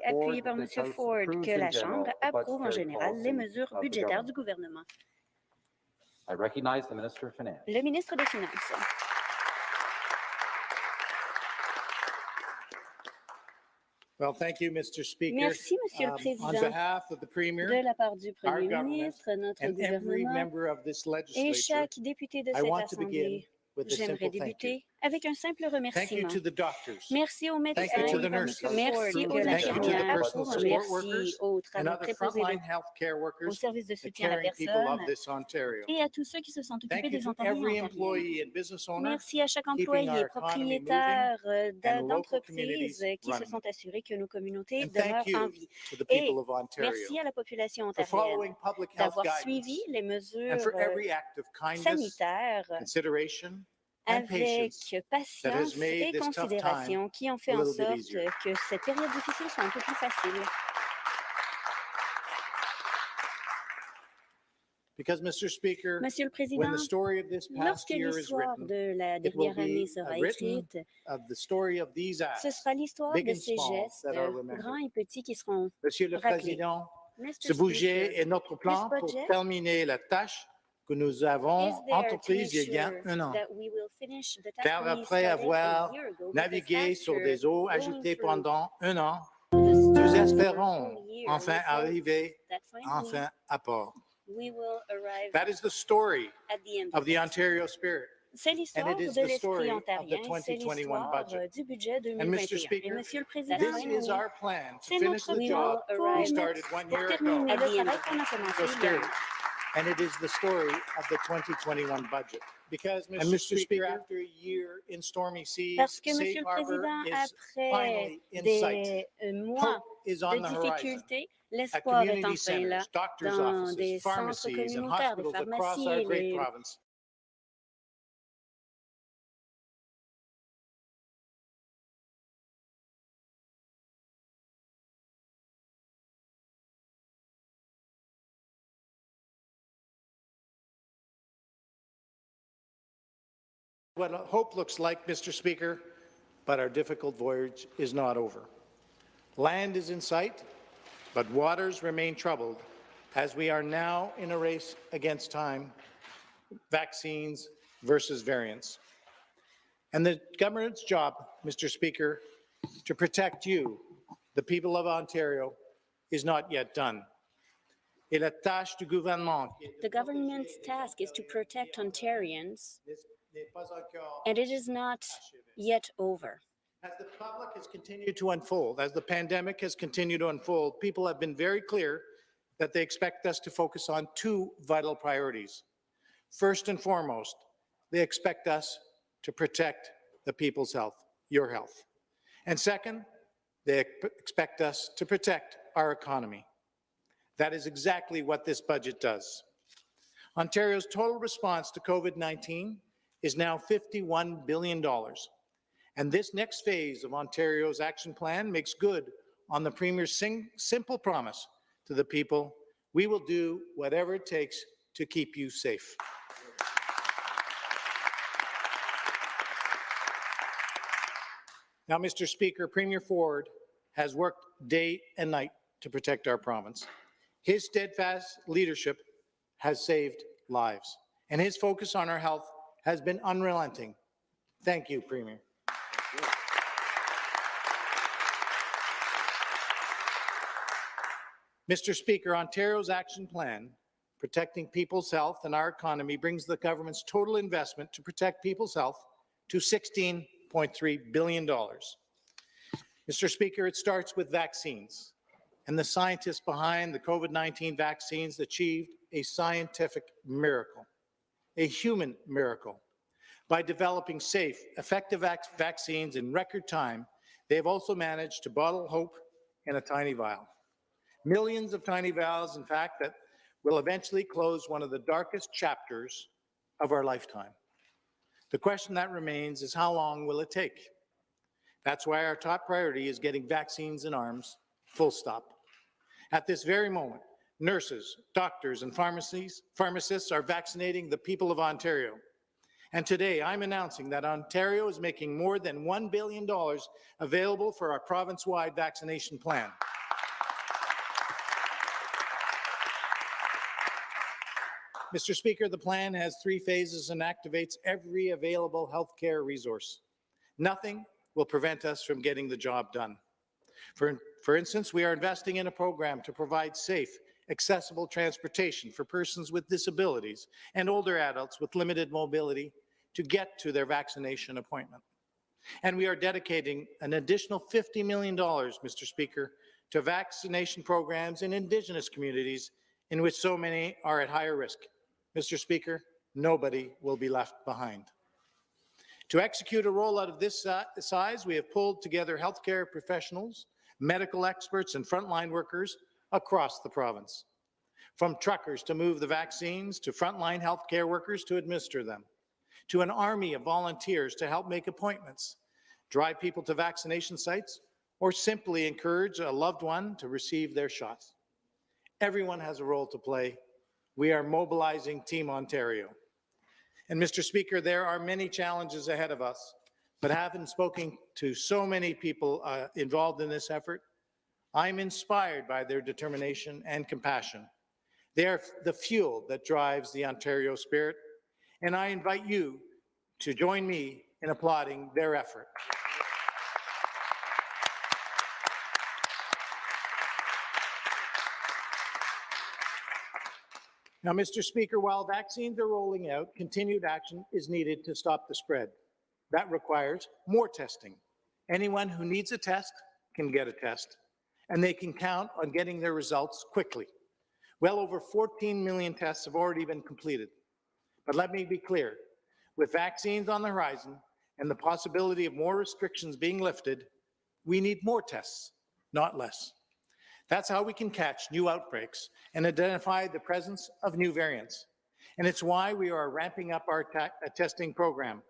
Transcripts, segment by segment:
appuyé par M. Ford, que la Chambre approuve en général les mesures budgétaires du gouvernement. Le ministre des Finances. Well, thank you, Mr. Speaker. Merci, Monsieur le Président. On behalf of the Premier, de la part du our Premier government, ministre, notre and every gouvernement member of this et legislature, chaque député de I cette want to begin Assemblée, with a j'aimerais simple thank you. débuter avec un simple Thank you remerciement. to the doctors. Merci aux médecins, Thank you to the nurses. merci aux Thank you to the infirmières, personal support merci workers aux and travailleurs other préposés, frontline healthcare aux workers, services de the soutien à la caring people of personne this Ontario. et à tous ceux qui se sont occupés Thank you des to Ontariens every et Ontariennes. employee and business owner Merci à chaque keeping employé, our economy propriétaire and local d'entreprises communities qui se running. sont assurés que nos communautés And demeurent thank you en vie. to the Et people of Ontario merci à la population for ontarienne following public health d'avoir guidance suivi les and mesures for every act of kindness, sanitaires consideration, and avec patience that patience has made et this tough time considération qui ont fait a en little bit sorte easier. que cette période difficile soit un peu plus facile. Because, Mr. Speaker, Monsieur le when Président, the story of this past lorsque year is l'histoire written, de la it will dernière année be sera written écrite, of the story of these acts, ce sera l'histoire big de and ces small, gestes, that are remembered. grands et petits, qui seront Monsieur le rappelés. Président, Mr. ce budget Speaker, est notre plan this pour budget terminer la tâche que nous avons is there to entreprise make il y a sure un an. that we will finish the task Car we après started a avoir year ago, because navigué sur after des eaux going agitées through pendant un an, the nous storms for a espérons whole year, enfin we hope arriver that finally enfin à port. we will arrive That is the story at the end of the it. Ontario spirit. C'est And l'histoire it is de the story l'esprit of the ontarien, c'est 2021 l'histoire budget. du budget And Mr. 2021. Et Speaker, Monsieur le Président, this is our plan to c'est finish notre the plan job pour we started 1 pour year ago. terminer le travail qu'on a commencé il y a un Austerity. an. And it is the story of the 2021 budget. Because, Mr. Speaker, after a year in stormy seas, Parce que, Safe Monsieur le Harbor Président, is après finally in sight. des mois Hope is on de the horizon. difficultés, At l'espoir est community enfin là, centers, doctors' dans des offices, centres pharmacies, and communautaires, des hospitals across pharmacies, our great les province. What hope looks like, Mr. Speaker, but our difficult voyage is not over. Land is in sight, but waters remain troubled as we are now in a race against time, vaccines versus variants. And the government's job, Mr. Speaker, to protect you, the people of Ontario, is not yet done. Et la tâche du gouvernement, The government's task is to protect Ontarians, and it is not yet over. as the public has continued to unfold, as the pandemic has continued to unfold, people have been very clear that they expect us to focus on two vital priorities. First and foremost, they expect us to protect the people's health, your health. And second, they expect us to protect our economy. That is exactly what this budget does. Ontario's total response to COVID-19 is now $51 billion. And this next phase of Ontario's action plan makes good on the Premier's simple promise to the people: we will do whatever it takes to keep you safe. Now, Mr. Speaker, Premier Ford has worked day and night to protect our province. His steadfast leadership has saved lives, and his focus on our health has been unrelenting. Thank you, Premier. Mr. Speaker, Ontario's action plan, protecting people's health and our economy, brings the government's total investment to protect people's health to $16.3 billion. Mr. Speaker, it starts with vaccines, and the scientists behind the COVID-19 vaccines achieved a scientific miracle, a human miracle. By developing safe, effective vaccines in record time, they have also managed to bottle hope in a tiny vial. Millions of tiny vials, in fact, that will eventually close one of the darkest chapters of our lifetime. The question that remains is, how long will it take? That's why our top priority is getting vaccines in arms, full stop. At this very moment, nurses, doctors, and pharmacists are vaccinating the people of Ontario. And today, I'm announcing that Ontario is making more than $1 billion available for our province-wide vaccination plan. Mr. Speaker, the plan has 3 phases and activates every available healthcare resource. Nothing will prevent us from getting the job done. For instance, we are investing in a program to provide safe, accessible transportation for persons with disabilities and older adults with limited mobility to get to their vaccination appointment. And we are dedicating an additional $50 million, Mr. Speaker, to vaccination programs in Indigenous communities in which so many are at higher risk. Mr. Speaker, nobody will be left behind. To execute a rollout of this size, we have pulled together healthcare professionals, medical experts, and frontline workers across the province. From truckers to move the vaccines, to frontline healthcare workers to administer them, to an army of volunteers to help make appointments, drive people to vaccination sites, or simply encourage a loved one to receive their shots. Everyone has a role to play. We are mobilizing Team Ontario. And Mr. Speaker, there are many challenges ahead of us, but having spoken to so many people involved in this effort, I'm inspired by their determination and compassion. They are the fuel that drives the Ontario spirit, and I invite you to join me in applauding their effort. Now, Mr. Speaker, while vaccines are rolling out, continued action is needed to stop the spread. That requires more testing. Anyone who needs a test can get a test, and they can count on getting their results quickly. Well over 14 million tests have already been completed. But let me be clear, with vaccines on the horizon and the possibility of more restrictions being lifted, we need more tests, not less. That's how we can catch new outbreaks and identify the presence of new variants. And it's why we are ramping up our testing program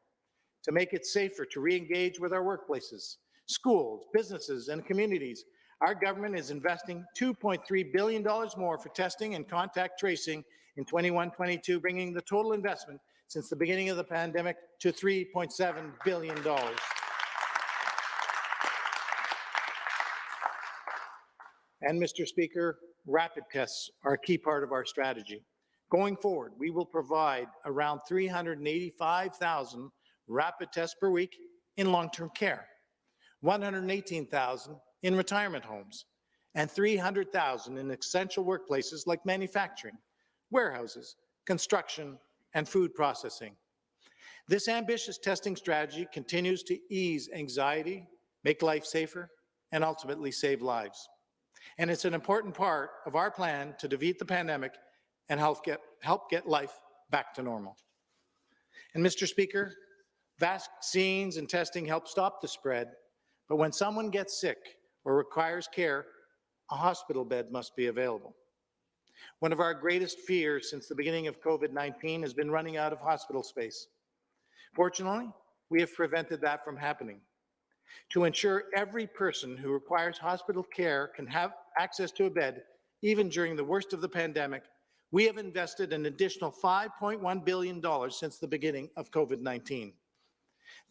to make it safer to re-engage with our workplaces, schools, businesses, and communities. Our government is investing $2.3 billion more for testing and contact tracing in 21-22, bringing the total investment since the beginning of the pandemic to $3.7 billion. And Mr. Speaker, rapid tests are a key part of our strategy. Going forward, we will provide around 385,000 rapid tests per week in long-term care, 118,000 in retirement homes, and 300,000 in essential workplaces like manufacturing, warehouses, construction, and food processing. This ambitious testing strategy continues to ease anxiety, make life safer, and ultimately save lives. And it's an important part of our plan to defeat the pandemic and help get life back to normal. And Mr. Speaker, vaccines and testing help stop the spread, but when someone gets sick or requires care, a hospital bed must be available. One of our greatest fears since the beginning of COVID-19 has been running out of hospital space. Fortunately, we have prevented that from happening. To ensure every person who requires hospital care can have access to a bed, even during the worst of the pandemic, we have invested an additional $5.1 billion since the beginning of COVID-19.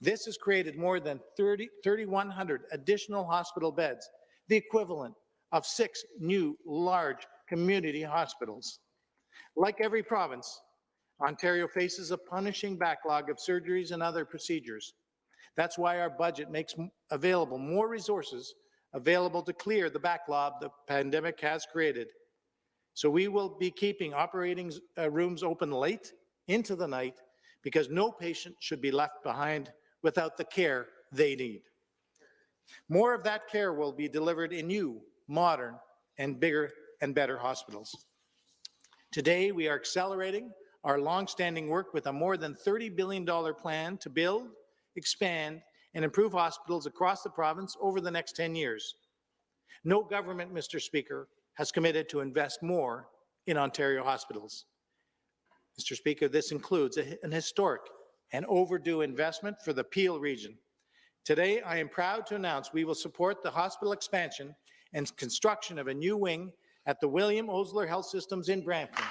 This has created more than 3,100 additional hospital beds, the equivalent of 6 new large community hospitals. Like every province, Ontario faces a punishing backlog of surgeries and other procedures. That's why our budget makes available more resources available to clear the backlog the pandemic has created. So we will be keeping operating rooms open late into the night because no patient should be left behind without the care they need. More of that care will be delivered in new, modern, and bigger and better hospitals. Today, we are accelerating our long-standing work with a more than $30 billion plan to build, expand, and improve hospitals across the province over the next 10 years. No government, Mr. Speaker, has committed to invest more in Ontario hospitals. Mr. Speaker, this includes an historic and overdue investment for the Peel region. Today, I am proud to announce we will support the hospital expansion and construction of a new wing at the William Osler Health Systems in Brampton.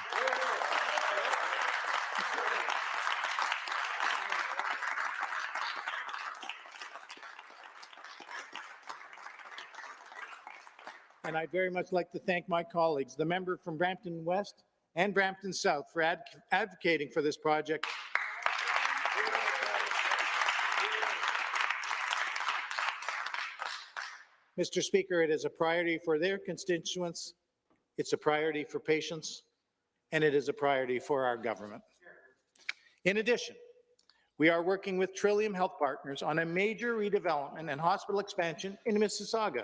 And I'd very much like to thank my colleagues, the member from Brampton West and Brampton South, for advocating for this project. Mr. Speaker, it is a priority for their constituents, it's a priority for patients, and it is a priority for our government. In addition, we are working with Trillium Health Partners on a major redevelopment and hospital expansion in Mississauga.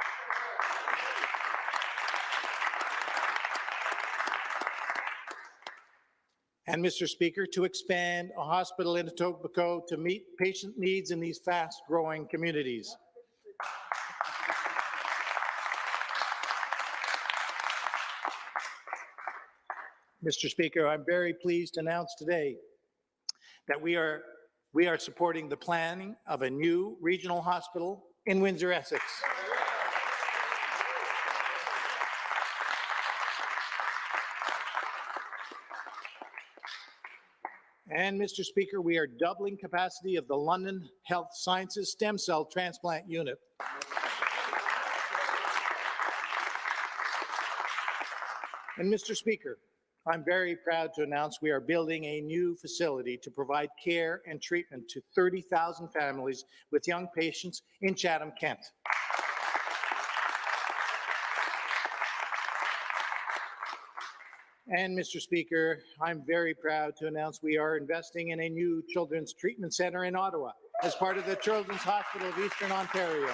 And Mr. Speaker, to expand a hospital in Etobicoke to meet patient needs in these fast-growing communities. Mr. Speaker, I'm very pleased to announce today that we are supporting the planning of a new regional hospital in Windsor, Essex. And Mr. Speaker, we are doubling capacity of the London Health Sciences Stem Cell Transplant Unit. And Mr. Speaker, I'm very proud to announce we are building a new facility to provide care and treatment to 30,000 families with young patients in Chatham, Kent. And Mr. Speaker, I'm very proud to announce we are investing in a new children's treatment center in Ottawa as part of the Children's Hospital of Eastern Ontario.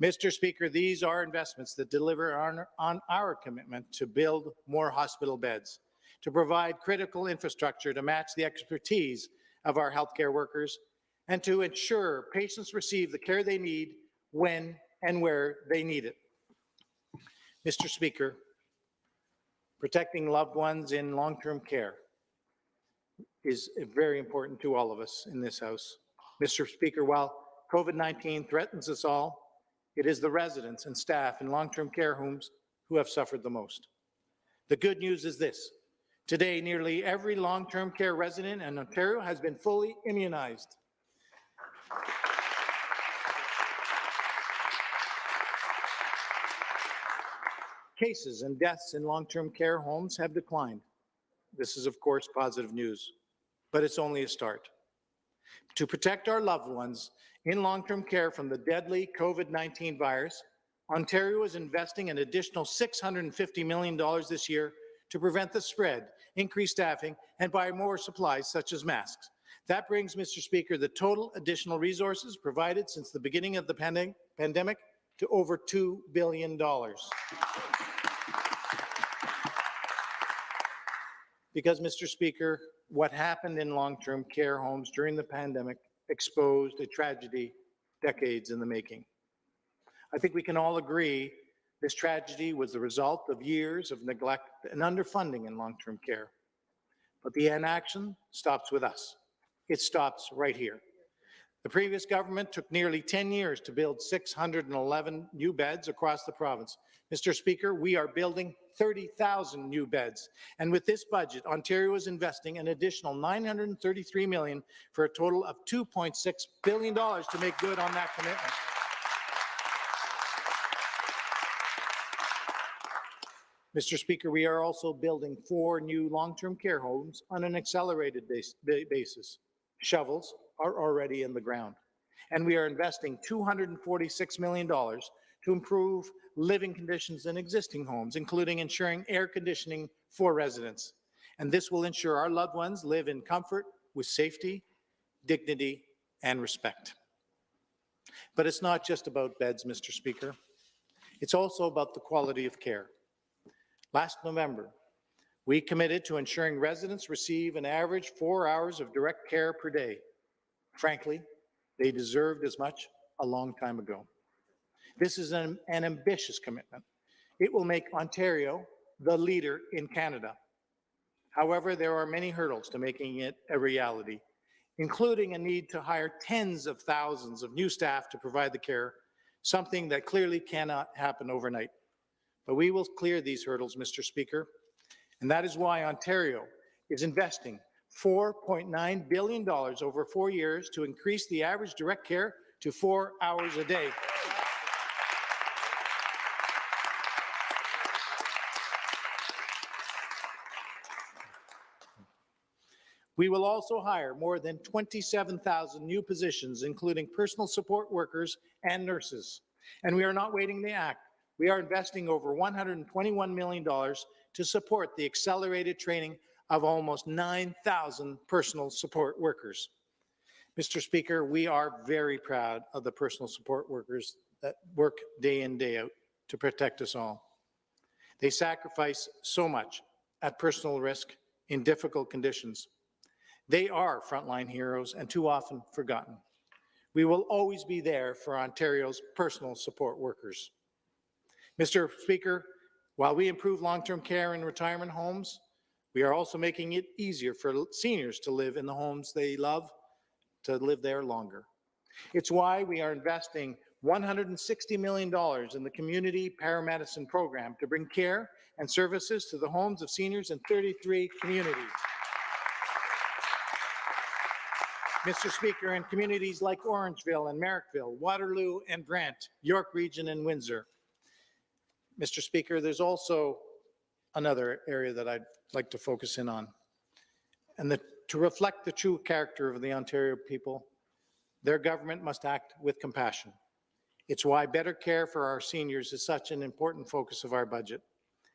Mr. Speaker, these are investments that deliver on our commitment to build more hospital beds, to provide critical infrastructure to match the expertise of our healthcare workers, and to ensure patients receive the care they need when and where they need it. Mr. Speaker, protecting loved ones in long-term care is very important to all of us in this House. Mr. Speaker, while COVID-19 threatens us all, it is the residents and staff in long-term care homes who have suffered the most. The good news is this. Today, nearly every long-term care resident in Ontario has been fully immunized. Cases and deaths in long-term care homes have declined. This is, of course, positive news, but it's only a start. To protect our loved ones in long-term care from the deadly COVID-19 virus, Ontario is investing an additional $650 million this year to prevent the spread, increase staffing, and buy more supplies such as masks. That brings, Mr. Speaker, the total additional resources provided since the beginning of the pandemic to over $2 billion. Because, Mr. Speaker, what happened in long-term care homes during the pandemic exposed a tragedy decades in the making. I think we can all agree this tragedy was the result of years of neglect and underfunding in long-term care. But the inaction stops with us. It stops right here. The previous government took nearly 10 years to build 611 new beds across the province. Mr. Speaker, we are building 30,000 new beds. And with this budget, Ontario is investing an additional $933 million for a total of $2.6 billion to make good on that commitment. Mr. Speaker, we are also building 4 new long-term care homes on an accelerated basis. Shovels are already in the ground. And we are investing $246 million to improve living conditions in existing homes, including ensuring air conditioning for residents. And this will ensure our loved ones live in comfort with safety, dignity, and respect. But it's not just about beds, Mr. Speaker. It's also about the quality of care. Last November, we committed to ensuring residents receive an average 4 hours of direct care per day. Frankly, they deserved as much a long time ago. This is an ambitious commitment. It will make Ontario the leader in Canada. However, there are many hurdles to making it a reality, including a need to hire tens of thousands of new staff to provide the care, something that clearly cannot happen overnight. But we will clear these hurdles, Mr. Speaker, and that is why Ontario is investing $4.9 billion over 4 years to increase the average direct care to 4 hours a day. We will also hire more than 27,000 new positions, including personal support workers and nurses. And we are not waiting to act. We are investing over $121 million to support the accelerated training of almost 9,000 personal support workers. Mr. Speaker, we are very proud of the personal support workers that work day in, day out to protect us all. They sacrifice so much at personal risk in difficult conditions. They are frontline heroes and too often forgotten. We will always be there for Ontario's personal support workers. Mr. Speaker, while we improve long-term care in retirement homes, we are also making it easier for seniors to live in the homes they love, to live there longer. It's why we are investing $160 million in the Community Paramedicine Program to bring care and services to the homes of seniors in 33 communities. Mr. Speaker, in communities like Orangeville and Merrickville, Waterloo and Brant, York Region and Windsor. Mr. Speaker, there's also another area that I'd like to focus in on, and to reflect the true character of the Ontario people, their government must act with compassion. It's why better care for our seniors is such an important focus of our budget,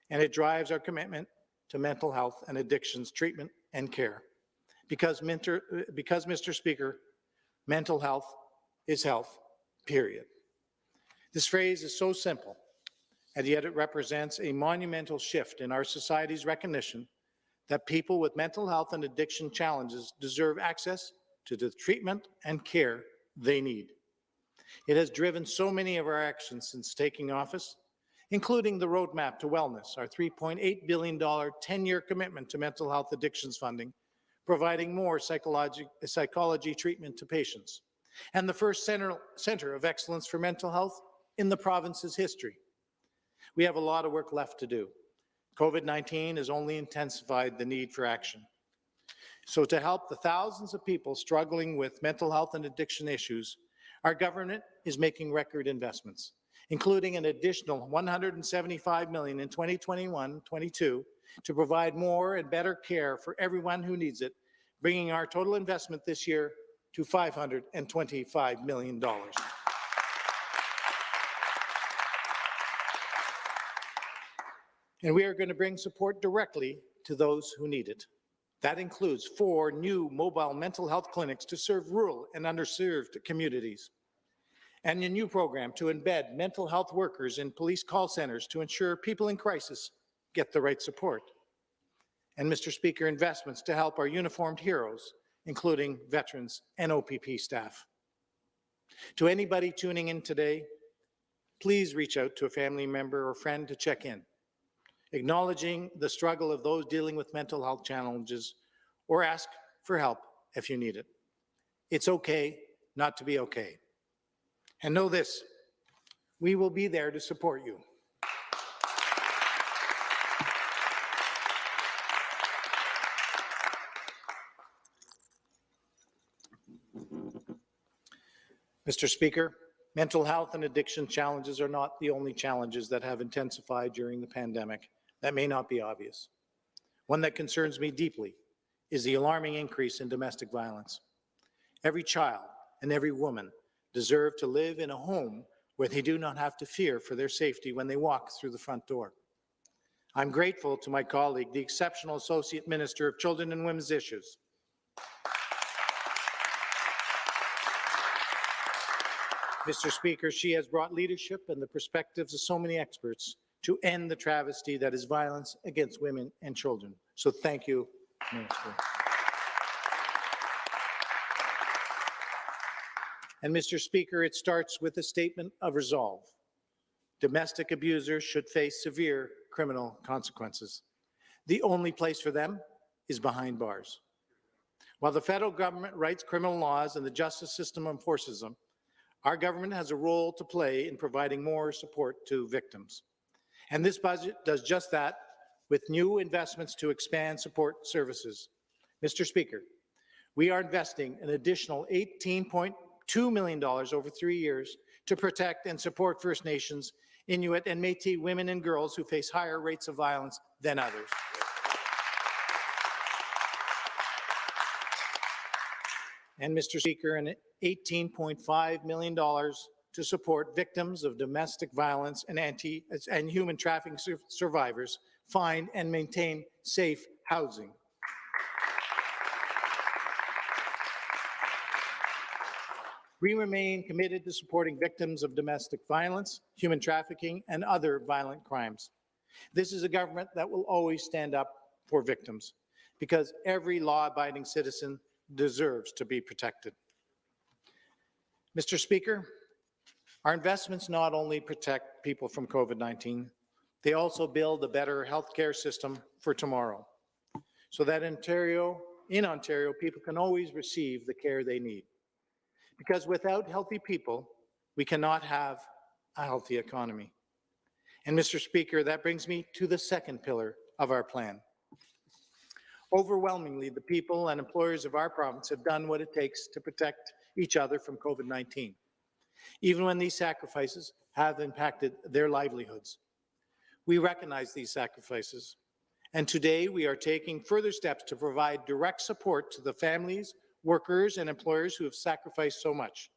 and it drives our commitment to mental health and addictions treatment and care. Because, Mr. Speaker, mental health is health, period. This phrase is so simple, and yet it represents a monumental shift in our society's recognition that people with mental health and addiction challenges deserve access to the treatment and care they need. It has driven so many of our actions since taking office, including the Roadmap to Wellness, our $3.8 billion 10-year commitment to mental health addictions funding, providing more psychology treatment to patients, and the first center of excellence for mental health in the province's history. We have a lot of work left to do. COVID-19 has only intensified the need for action. So to help the thousands of people struggling with mental health and addiction issues, our government is making record investments, including an additional $175 million in 2021-22 to provide more and better care for everyone who needs it, bringing our total investment this year to $525 million. And we are going to bring support directly to those who need it. That includes 4 new mobile mental health clinics to serve rural and underserved communities, and a new program to embed mental health workers in police call centers to ensure people in crisis get the right support. And, Mr. Speaker, investments to help our uniformed heroes, including veterans and OPP staff. To anybody tuning in today, please reach out to a family member or friend to check in, acknowledging the struggle of those dealing with mental health challenges, or ask for help if you need it. It's okay not to be okay. And know this, we will be there to support you. Mr. Speaker, mental health and addiction challenges are not the only challenges that have intensified during the pandemic. That may not be obvious. One that concerns me deeply is the alarming increase in domestic violence. Every child and every woman deserve to live in a home where they do not have to fear for their safety when they walk through the front door. I'm grateful to my colleague, the exceptional Associate Minister of Children and Women's Issues, Mr. Speaker, she has brought leadership and the perspectives of so many experts to end the travesty that is violence against women and children. So thank you, Minister. And Mr. Speaker, it starts with a statement of resolve. Domestic abusers should face severe criminal consequences. The only place for them is behind bars. While the federal government writes criminal laws and the justice system enforces them, our government has a role to play in providing more support to victims. And this budget does just that with new investments to expand support services. Mr. Speaker, we are investing an additional $18.2 million over 3 years to protect and support First Nations, Inuit and Métis women and girls who face higher rates of violence than others. And Mr. Speaker, an $18.5 million to support victims of domestic violence and human trafficking survivors, find and maintain safe housing. We remain committed to supporting victims of domestic violence, human trafficking, and other violent crimes. This is a government that will always stand up for victims, because every law-abiding citizen deserves to be protected. Mr. Speaker, our investments not only protect people from COVID-19, they also build a better healthcare system for tomorrow, so that in Ontario, people can always receive the care they need. Because without healthy people, we cannot have a healthy economy. And Mr. Speaker, that brings me to the second pillar of our plan. Overwhelmingly, the people and employers of our province have done what it takes to protect each other from COVID-19, even when these sacrifices have impacted their livelihoods. We recognize these sacrifices, and today we are taking further steps to provide direct support to the families, workers, and employers who have sacrificed so much.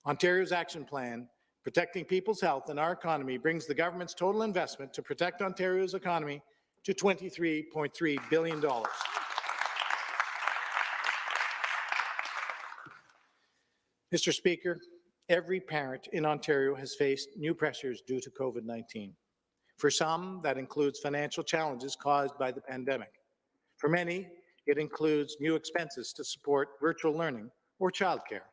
Ontario's action plan, Protecting People's Health and Our Economy, brings the government's total investment to protect Ontario's economy to $23.3 billion. Mr. Speaker, every parent in Ontario has faced new pressures due to COVID-19. For some, that includes financial challenges caused by the pandemic. For many, it includes new expenses to support virtual learning or childcare.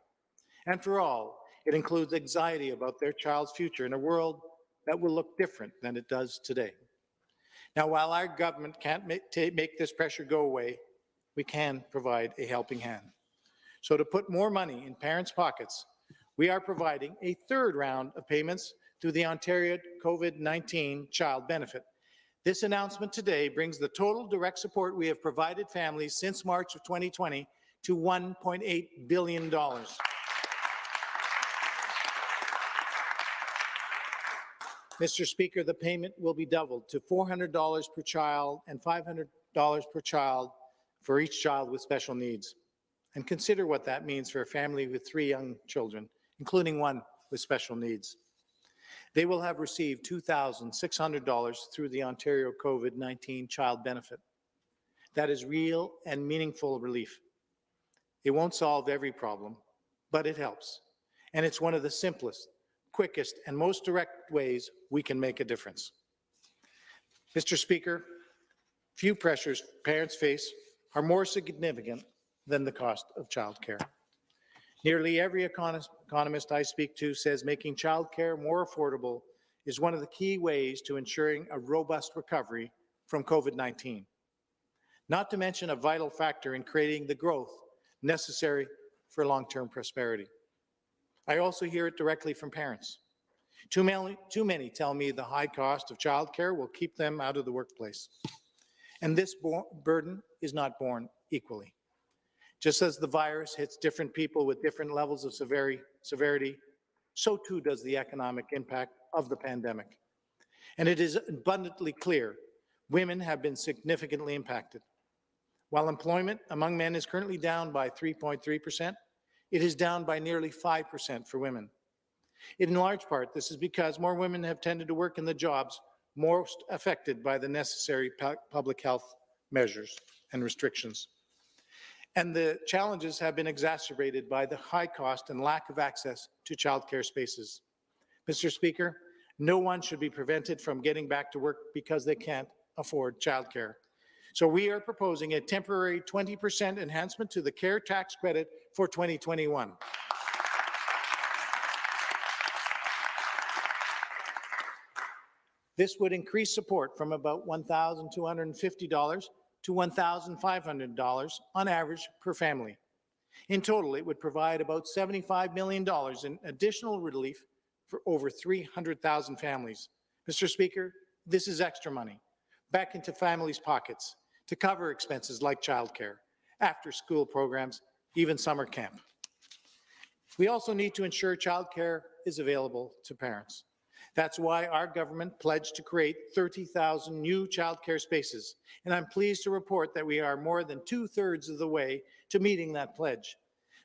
And for all, it includes anxiety about their child's future in a world that will look different than it does today. Now, while our government can't make this pressure go away, we can provide a helping hand. So to put more money in parents' pockets, we are providing a third round of payments through the Ontario COVID-19 Child Benefit. This announcement today brings the total direct support we have provided families since March of 2020 to $1.8 billion. Mr. Speaker, the payment will be doubled to $400 per child and $500 per child for each child with special needs. And consider what that means for a family with 3 young children, including one with special needs. They will have received $2,600 through the Ontario COVID-19 Child Benefit. That is real and meaningful relief. It won't solve every problem, but it helps. And it's one of the simplest, quickest, and most direct ways we can make a difference. Mr. Speaker, few pressures parents face are more significant than the cost of childcare. Nearly every economist I speak to says making childcare more affordable is one of the key ways to ensuring a robust recovery from COVID-19, not to mention a vital factor in creating the growth necessary for long-term prosperity. I also hear it directly from parents. Too many tell me the high cost of childcare will keep them out of the workplace. And this burden is not borne equally. Just as the virus hits different people with different levels of severity, so too does the economic impact of the pandemic. And it is abundantly clear women have been significantly impacted. While employment among men is currently down by 3.3%, it is down by nearly 5% for women. In large part, this is because more women have tended to work in the jobs most affected by the necessary public health measures and restrictions. And the challenges have been exacerbated by the high cost and lack of access to childcare spaces. Mr. Speaker, no one should be prevented from getting back to work because they can't afford childcare. So we are proposing a temporary 20% enhancement to the care tax credit for 2021. This would increase support from about $1,250 to $1,500 on average per family. In total, it would provide about $75 million in additional relief for over 300,000 families. Mr. Speaker, this is extra money back into families' pockets to cover expenses like childcare after-school programs, even summer camp. We also need to ensure childcare is available to parents. That's why our government pledged to create 30,000 new childcare spaces, and I'm pleased to report that we are more than 2/3 of the way to meeting that pledge.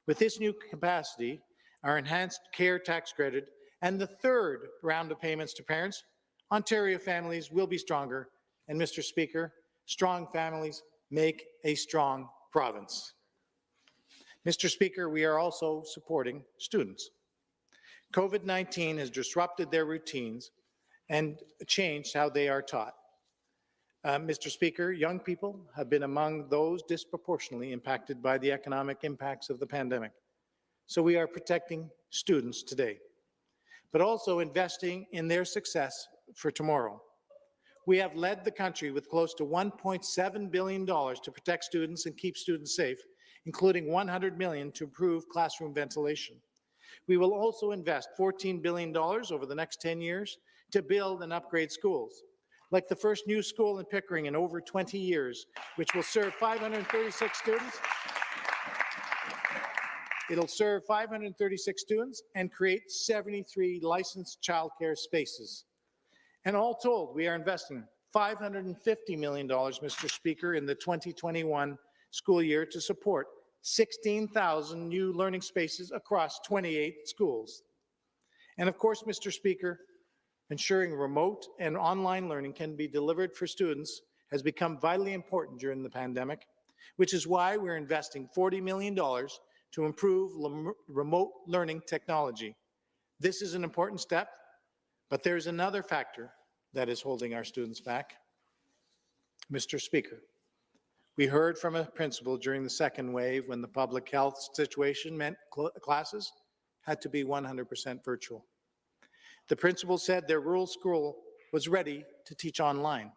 With this new capacity, our enhanced care tax credit, and the third round of payments to parents, Ontario families will be stronger. And Mr. Speaker, strong families make a strong province. Mr. Speaker, we are also supporting students. COVID-19 has disrupted their routines and changed how they are taught. Mr. Speaker, young people have been among those disproportionately impacted by the economic impacts of the pandemic. So we are protecting students today, but also investing in their success for tomorrow. We have led the country with close to $1.7 billion to protect students and keep students safe, including $100 million to improve classroom ventilation. We will also invest $14 billion over the next 10 years to build and upgrade schools, like the first new school in Pickering in over 20 years, which will serve 536 students. It'll serve 536 students and create 73 licensed childcare spaces. And all told, we are investing $550 million, Mr. Speaker, in the 2021 school year to support 16,000 new learning spaces across 28 schools. And of course, Mr. Speaker, ensuring remote and online learning can be delivered for students has become vitally important during the pandemic, which is why we're investing $40 million to improve remote learning technology. This is an important step, but there's another factor that is holding our students back. Mr. Speaker, we heard from a principal during the second wave when the public health situation meant classes had to be 100% virtual. The principal said their rural school was ready to teach online,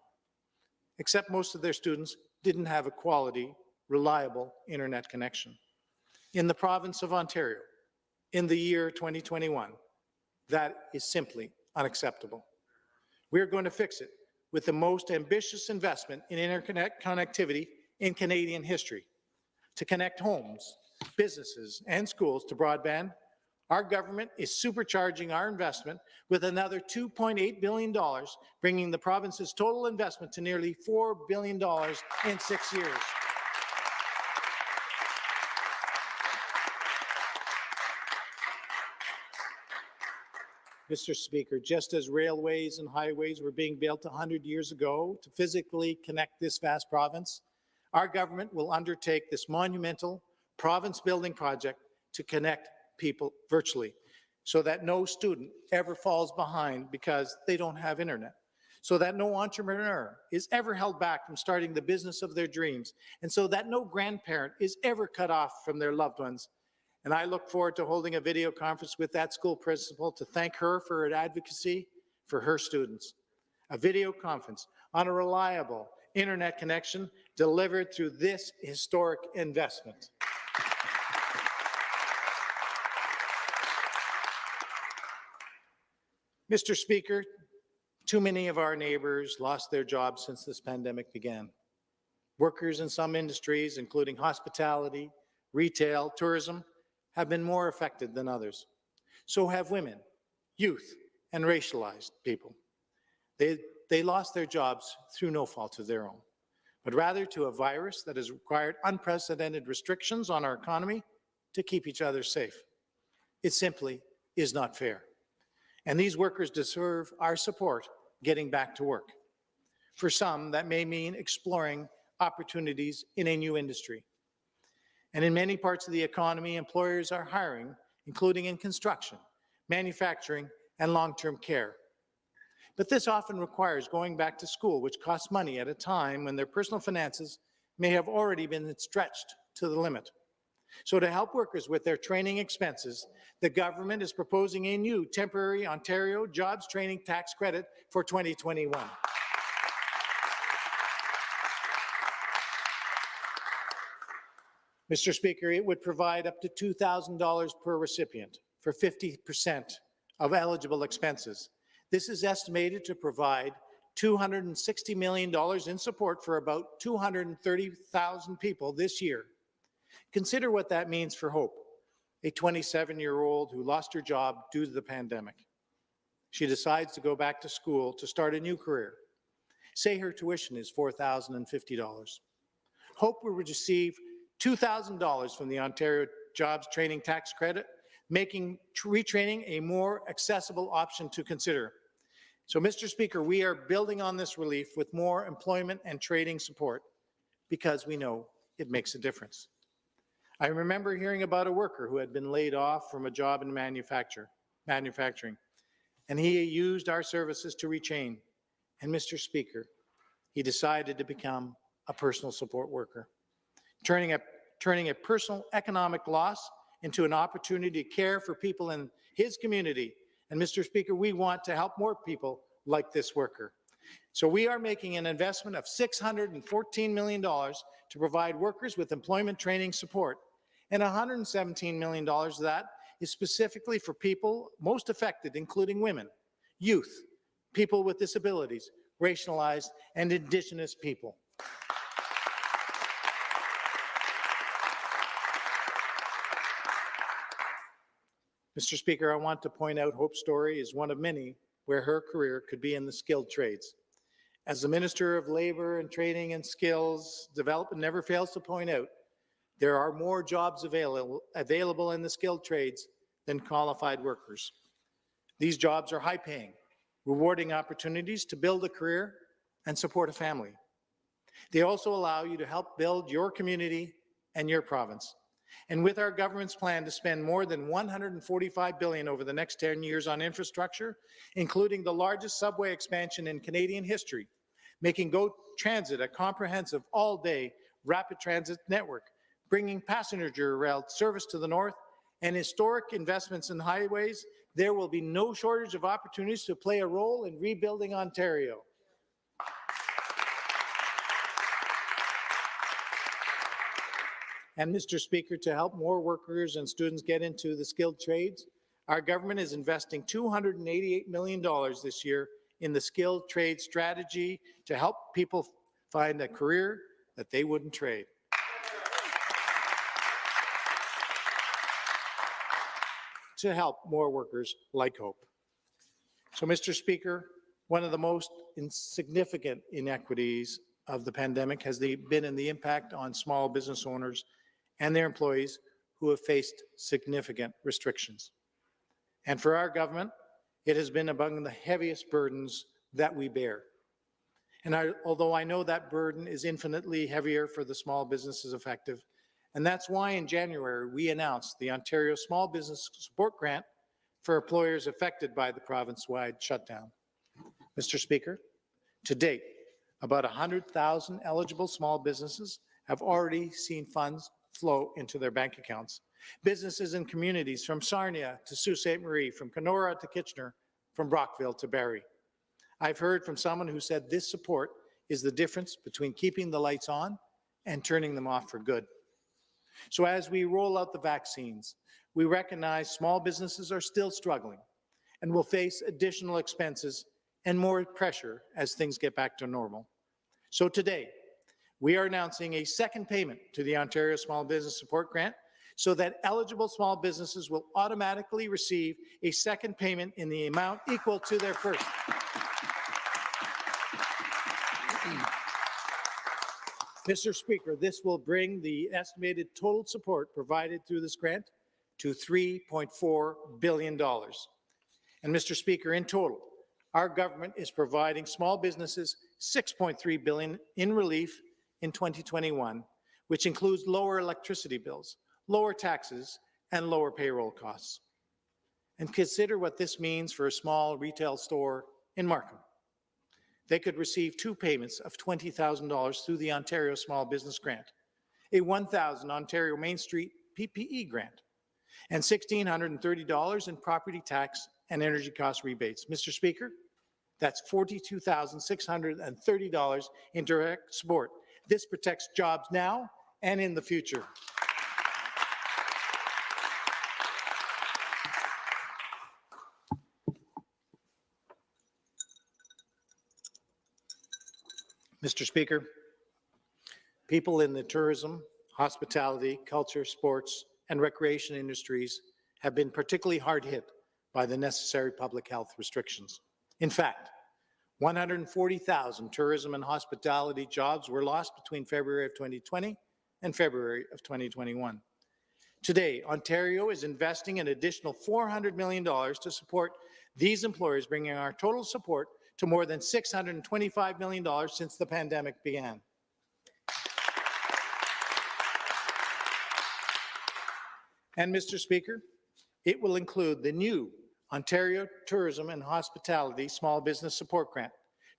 except most of their students didn't have a quality, reliable internet connection. In the province of Ontario, in the year 2021, that is simply unacceptable. We're going to fix it with the most ambitious investment in internet connectivity in Canadian history. To connect homes, businesses, and schools to broadband, our government is supercharging our investment with another $2.8 billion, bringing the province's total investment to nearly $4 billion in 6 years. Mr. Speaker, just as railways and highways were being built 100 years ago to physically connect this vast province, our government will undertake this monumental province-building project to connect people virtually, so that no student ever falls behind because they don't have internet, so that no entrepreneur is ever held back from starting the business of their dreams, and so that no grandparent is ever cut off from their loved ones. And I look forward to holding a video conference with that school principal to thank her for her advocacy for her students. A video conference on a reliable internet connection delivered through this historic investment. Mr. Speaker, too many of our neighbours lost their jobs since this pandemic began. Workers in some industries, including hospitality, retail, tourism, have been more affected than others. So have women, youth, and racialized people. They lost their jobs through no fault of their own, but rather to a virus that has required unprecedented restrictions on our economy to keep each other safe. It simply is not fair. And these workers deserve our support getting back to work. For some, that may mean exploring opportunities in a new industry. And in many parts of the economy, employers are hiring, including in construction, manufacturing, and long-term care. But this often requires going back to school, which costs money at a time when their personal finances may have already been stretched to the limit. So to help workers with their training expenses, the government is proposing a new temporary Ontario jobs training tax credit for 2021. Mr. Speaker, it would provide up to $2,000 per recipient for 50% of eligible expenses. This is estimated to provide $260 million in support for about 230,000 people this year. Consider what that means for Hope, a 27-year-old who lost her job due to the pandemic. She decides to go back to school to start a new career. Say her tuition is $4,050. Hope will receive $2,000 from the Ontario Jobs Training Tax Credit, making retraining a more accessible option to consider. So, Mr. Speaker, we are building on this relief with more employment and trading support because we know it makes a difference. I remember hearing about a worker who had been laid off from a job in manufacturing, and he used our services to retrain. And, Mr. Speaker, he decided to become a personal support worker, turning a personal economic loss into an opportunity to care for people in his community. And, Mr. Speaker, we want to help more people like this worker. So we are making an investment of $614 million to provide workers with employment training support. And $117 million of that is specifically for people most affected, including women, youth, people with disabilities, racialized and Indigenous people. Mr. Speaker, I want to point out Hope's story is one of many where her career could be in the skilled trades. As the Minister of Labour and Training and Skills Development never fails to point out, there are more jobs available in the skilled trades than qualified workers. These jobs are high-paying, rewarding opportunities to build a career and support a family. They also allow you to help build your community and your province. And with our government's plan to spend more than $145 billion over the next 10 years on infrastructure, including the largest subway expansion in Canadian history, making GO Transit a comprehensive all-day rapid transit network, bringing passenger rail service to the north, and historic investments in highways, there will be no shortage of opportunities to play a role in rebuilding Ontario. And, Mr. Speaker, to help more workers and students get into the skilled trades, our government is investing $288 million this year in the skilled trade strategy to help people find a career that they wouldn't trade. To help more workers like Hope. So, Mr. Speaker, one of the most significant inequities of the pandemic has been in the impact on small business owners and their employees who have faced significant restrictions. And for our government, it has been among the heaviest burdens that we bear. And although I know that burden is infinitely heavier for the small businesses affected, and that's why in January we announced the Ontario Small Business Support Grant for employers affected by the province-wide shutdown. Mr. Speaker, to date, about 100,000 eligible small businesses have already seen funds flow into their bank accounts. Businesses and communities from Sarnia to Sault Ste. Marie, from Kenora to Kitchener, from Brockville to Barrie. I've heard from someone who said this support is the difference between keeping the lights on and turning them off for good. So as we roll out the vaccines, we recognize small businesses are still struggling and will face additional expenses and more pressure as things get back to normal. So today, we are announcing a second payment to the Ontario Small Business Support Grant so that eligible small businesses will automatically receive a second payment in the amount equal to their first. Mr. Speaker, this will bring the estimated total support provided through this grant to $3.4 billion. And Mr. Speaker, in total, our government is providing small businesses $6.3 billion in relief in 2021, which includes lower electricity bills, lower taxes, and lower payroll costs. And consider what this means for a small retail store in Markham. They could receive two payments of $20,000 through the Ontario Small Business Grant, a $1,000 Ontario Main Street PPE grant, and $1,630 in property tax and energy cost rebates. Mr. Speaker, that's $42,630 in direct support. This protects jobs now and in the future. Mr. Speaker, people in the tourism, hospitality, culture, sports, and recreation industries have been particularly hard hit by the necessary public health restrictions. In fact, 140,000 tourism and hospitality jobs were lost between February of 2020 and February of 2021. Today, Ontario is investing an additional $400 million to support these employers, bringing our total support to more than $625 million since the pandemic began. And, Mr. Speaker, it will include the new Ontario Tourism and Hospitality Small Business Support Grant,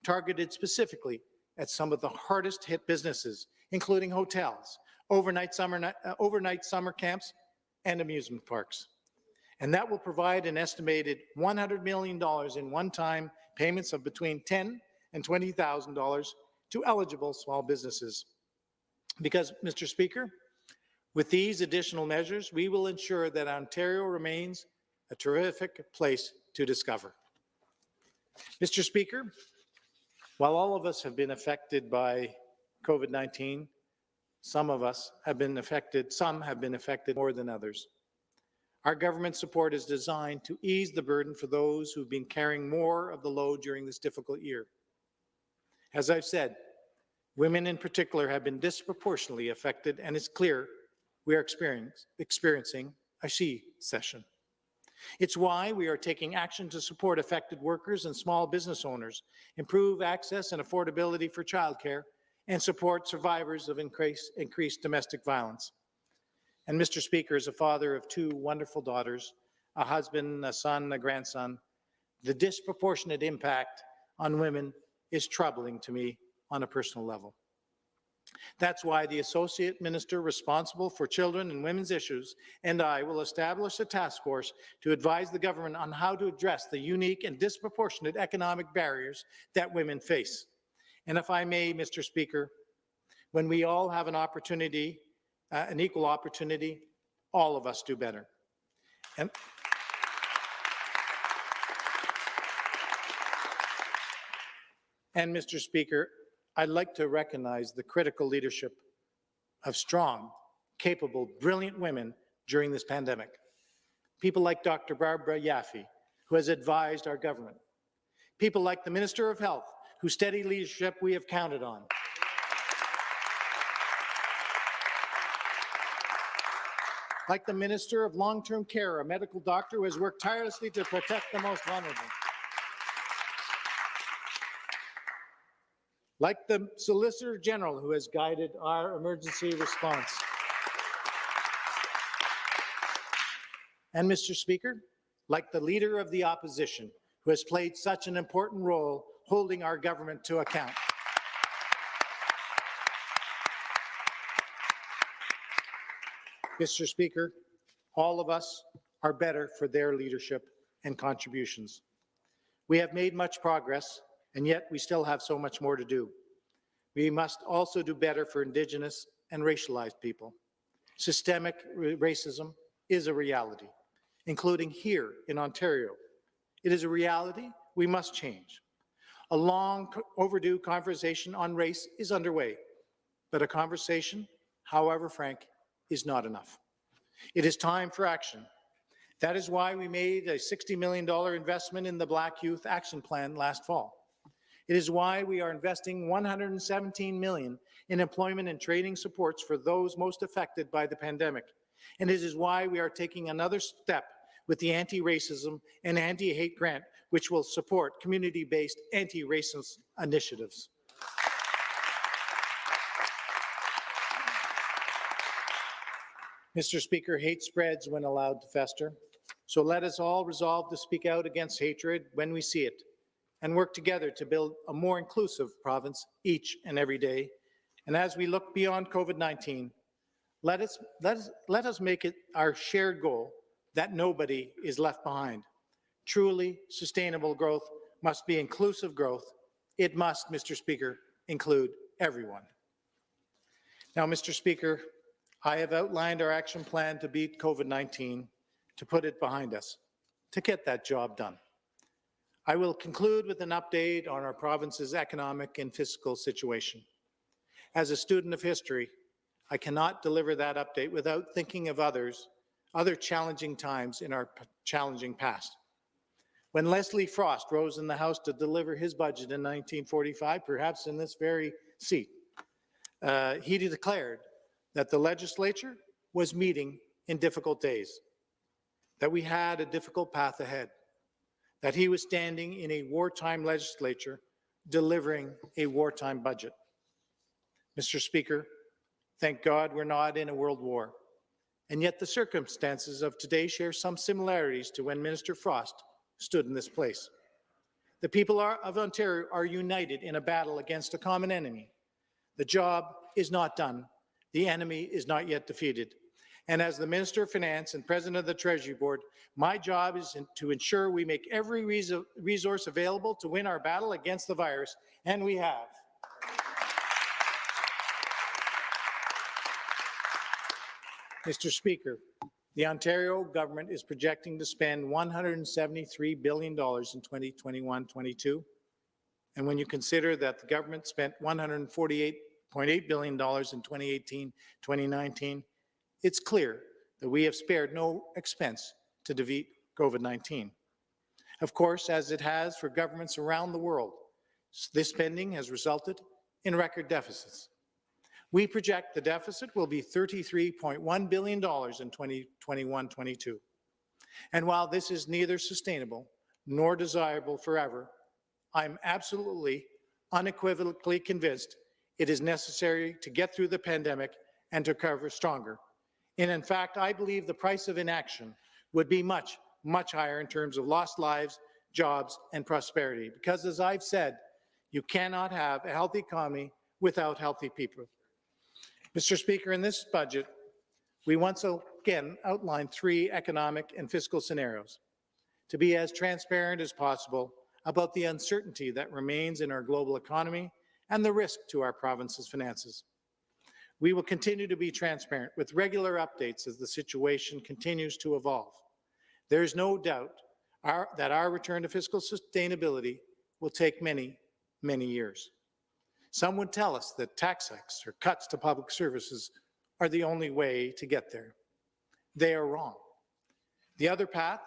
targeted specifically at some of the hardest hit businesses, including hotels, overnight summer camps, and amusement parks. And that will provide an estimated $100 million in one-time payments of between $10,000 and $20,000 to eligible small businesses. Because, Mr. Speaker, with these additional measures, we will ensure that Ontario remains a terrific place to discover. Mr. Speaker, while all of us have been affected by COVID-19, some have been affected more than others. Our government support is designed to ease the burden for those who've been carrying more of the load during this difficult year. As I've said, women in particular have been disproportionately affected, and it's clear we are experiencing a she-cession. It's why we are taking action to support affected workers and small business owners, improve access and affordability for childcare, and support survivors of increased domestic violence. And Mr. Speaker, as a father of two wonderful daughters, a husband, a son, a grandson, the disproportionate impact on women is troubling to me on a personal level. That's why the Associate Minister responsible for children and women's issues and I will establish a task force to advise the government on how to address the unique and disproportionate economic barriers that women face. And if I may, Mr. Speaker, when we all have an opportunity, an equal opportunity, all of us do better. And Mr. Speaker, I'd like to recognize the critical leadership of strong, capable, brilliant women during this pandemic. People like Dr. Barbara Yaffe, who has advised our government. People like the Minister of Health, whose steady leadership we have counted on. Like the Minister of Long-Term Care, a medical doctor who has worked tirelessly to protect the most vulnerable. Like the Solicitor General, who has guided our emergency response. And, Mr. Speaker, like the Leader of the Opposition, who has played such an important role holding our government to account. Mr. Speaker, all of us are better for their leadership and contributions. We have made much progress, and yet we still have so much more to do. We must also do better for Indigenous and racialized people. Systemic racism is a reality, including here in Ontario. It is a reality we must change. A long overdue conversation on race is underway, but a conversation, however frank, is not enough. It is time for action. That is why we made a $60 million investment in the Black Youth Action Plan last fall. It is why we are investing $117 million in employment and training supports for those most affected by the pandemic. And it is why we are taking another step with the Anti-Racism and Anti-Hate Grant, which will support community-based anti-racist initiatives. Mr. Speaker, hate spreads when allowed to fester. So let us all resolve to speak out against hatred when we see it and work together to build a more inclusive province each and every day. And as we look beyond COVID-19, let us make it our shared goal that nobody is left behind. Truly sustainable growth must be inclusive growth. It must, Mr. Speaker, include everyone. Now, Mr. Speaker, I have outlined our action plan to beat COVID-19, to put it behind us, to get that job done. I will conclude with an update on our province's economic and fiscal situation. As a student of history, I cannot deliver that update without thinking of other challenging times in our challenging past. When Leslie Frost rose in the House to deliver his budget in 1945, perhaps in this very seat, he declared that the legislature was meeting in difficult days, that we had a difficult path ahead, that he was standing in a wartime legislature delivering a wartime budget. Mr. Speaker, thank God we're not in a world war, and yet the circumstances of today share some similarities to when Minister Frost stood in this place. The people of Ontario are united in a battle against a common enemy. The job is not done. The enemy is not yet defeated. And as the Minister of Finance and President of the Treasury Board, my job is to ensure we make every resource available to win our battle against the virus, and we have. Mr. Speaker, the Ontario government is projecting to spend $173 billion in 2021-22. And when you consider that the government spent $148.8 billion in 2018-2019, it's clear that we have spared no expense to defeat COVID-19. Of course, as it has for governments around the world, this spending has resulted in record deficits. We project the deficit will be $33.1 billion in 2021-22. And while this is neither sustainable nor desirable forever, I'm absolutely, unequivocally convinced it is necessary to get through the pandemic and to recover stronger. And in fact, I believe the price of inaction would be much, much higher in terms of lost lives, jobs, and prosperity. Because as I've said, you cannot have a healthy economy without healthy people. Mr. Speaker, in this budget, we once again outlined 3 economic and fiscal scenarios to be as transparent as possible about the uncertainty that remains in our global economy and the risk to our province's finances. We will continue to be transparent with regular updates as the situation continues to evolve. There is no doubt that our return to fiscal sustainability will take many, many years. Some would tell us that tax hikes or cuts to public services are the only way to get there. They are wrong. The other path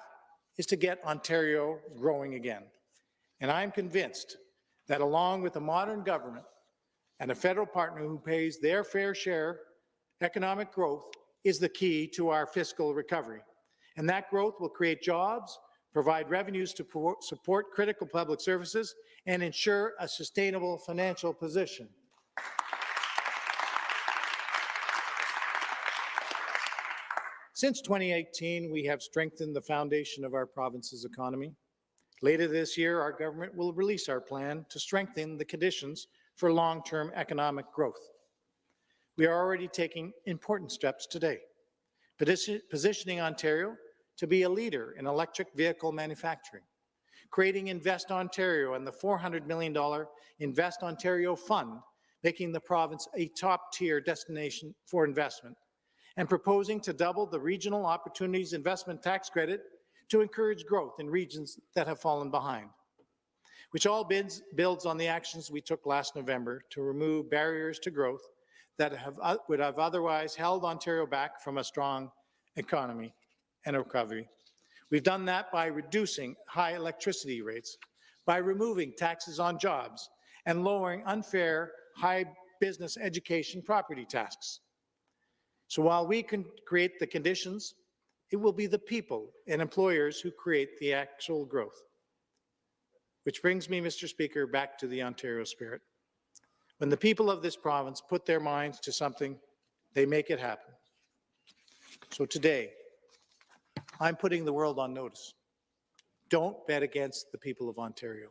is to get Ontario growing again. And I'm convinced that along with a modern government and a federal partner who pays their fair share, economic growth is the key to our fiscal recovery. And that growth will create jobs, provide revenues to support critical public services, and ensure a sustainable financial position. Since 2018, we have strengthened the foundation of our province's economy. Later this year, our government will release our plan to strengthen the conditions for long-term economic growth. We are already taking important steps today, positioning Ontario to be a leader in electric vehicle manufacturing, creating Invest Ontario and the $400 million Invest Ontario Fund, making the province a top-tier destination for investment, and proposing to double the Regional Opportunities Investment Tax Credit to encourage growth in regions that have fallen behind, which all builds on the actions we took last November to remove barriers to growth that would have otherwise held Ontario back from a strong economy and recovery. We've done that by reducing high electricity rates, by removing taxes on jobs, and lowering unfair high business education property taxes. So while we can create the conditions, it will be the people and employers who create the actual growth. Which brings me, Mr. Speaker, back to the Ontario spirit. When the people of this province put their minds to something, they make it happen. So today, I'm putting the world on notice. Don't bet against the people of Ontario.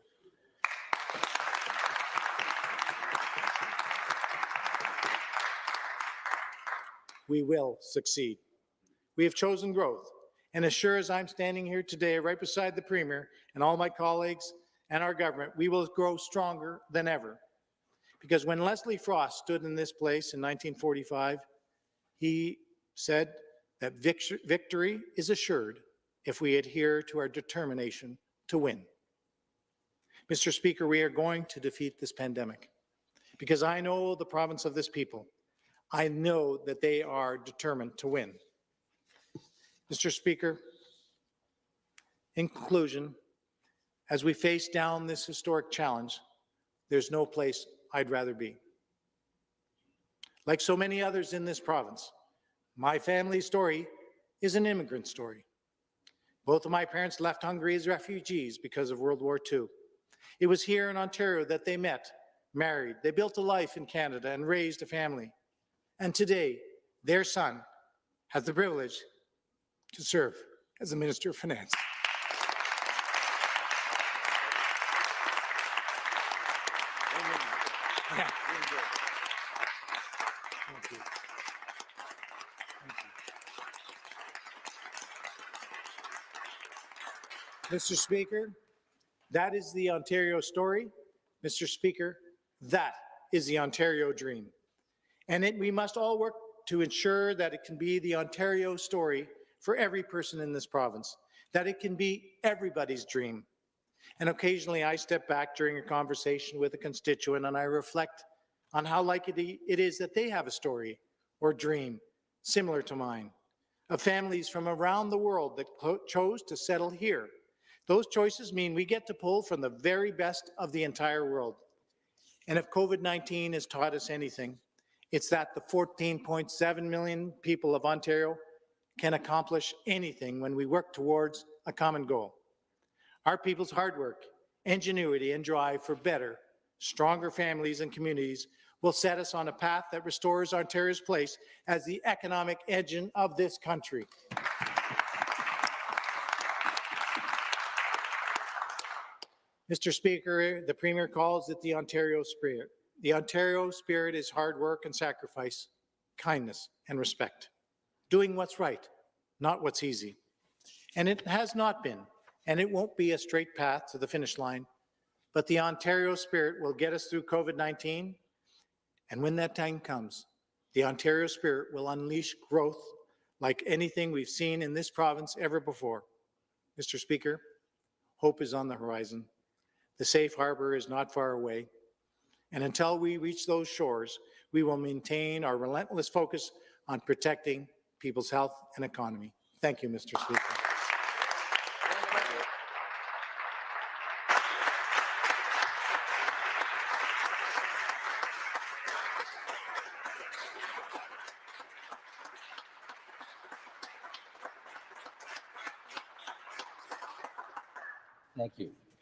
We will succeed. We have chosen growth, and as sure as I'm standing here today right beside the Premier and all my colleagues and our government, we will grow stronger than ever. Because when Leslie Frost stood in this place in 1945, he said that victory is assured if we adhere to our determination to win. Mr. Speaker, we are going to defeat this pandemic because I know the province of this people. I know that they are determined to win. Mr. Speaker, in conclusion, as we face down this historic challenge, there's no place I'd rather be. Like so many others in this province, my family's story is an immigrant story. Both of my parents left Hungary as refugees because of World War II. It was here in Ontario that they met, married, they built a life in Canada and raised a family. And today, their son has the privilege to serve as the Minister of Finance. Yeah. Thank you. Mr. Speaker, that is the Ontario story. Mr. Speaker, that is the Ontario dream. And we must all work to ensure that it can be the Ontario story for every person in this province, that it can be everybody's dream. And occasionally I step back during a conversation with a constituent and I reflect on how likely it is that they have a story or dream similar to mine, of families from around the world that chose to settle here. Those choices mean we get to pull from the very best of the entire world. And if COVID-19 has taught us anything, it's that the 14.7 million people of Ontario can accomplish anything when we work towards a common goal. Our people's hard work, ingenuity, and drive for better, stronger families and communities will set us on a path that restores Ontario's place as the economic engine of this country. Mr. Speaker, the Premier calls it the Ontario spirit. The Ontario spirit is hard work and sacrifice, kindness and respect, doing what's right, not what's easy. And it has not been, and it won't be a straight path to the finish line, but the Ontario spirit will get us through COVID-19, and when that time comes, the Ontario spirit will unleash growth like anything we've seen in this province ever before. Mr. Speaker, hope is on the horizon. The safe harbor is not far away. And until we reach those shores, we will maintain our relentless focus on protecting people's health and economy. Thank you, Mr. Speaker. Thank you.